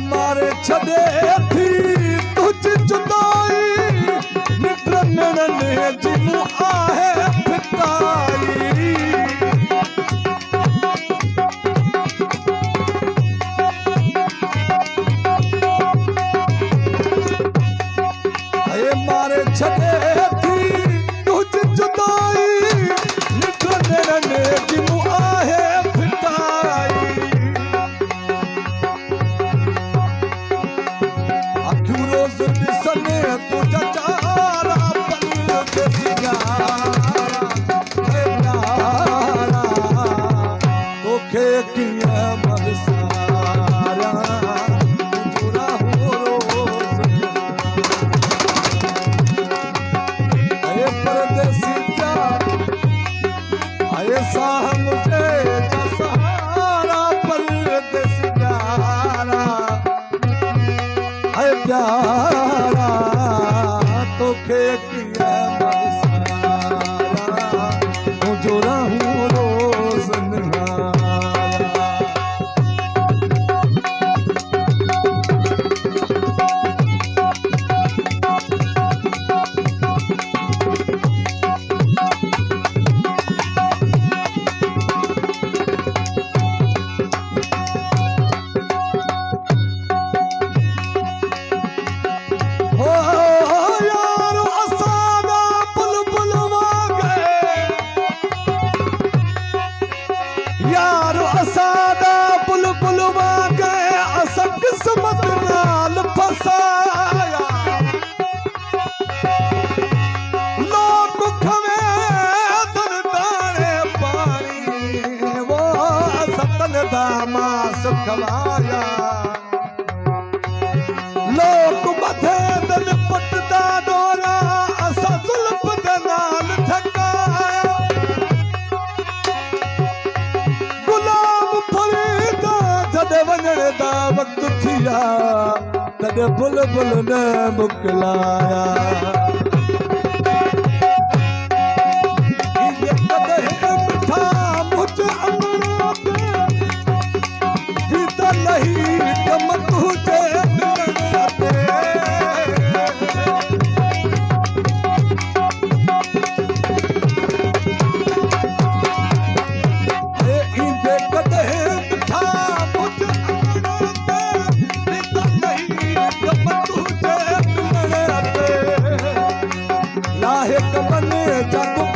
मारे छदे थी तुझ जुदाई निकलने जिनू आहे फिटाई मारे छदे थी तुझ जुदाई निकलने जिनू आहे फिटाई रोज दिसने तुझा चारा पल दिसियारा तोखे किया मरसारा तुझरा हो रोज अरे परदेसी जा अरे साह मुझे सहारा परदेसियारा प्यारा तोखे किया मरसारा जो रहूं रोज निहारा यारो असादा बुलबुल वागे असा किस्मत नाल फसाया लोग खवे दरदाने पानी वो असतन दामा सुखवाया लोग बधे दल पटदा डोरा असा जुल्फ दे नाल ठकाया जॾहिं वञण दा वक़्तु थिया तॾहिं बुलबुल न मोकिलाया कॾहिं मिठा मुझ अमरा ते त नहीं कम तुझे लाहे कमने जागो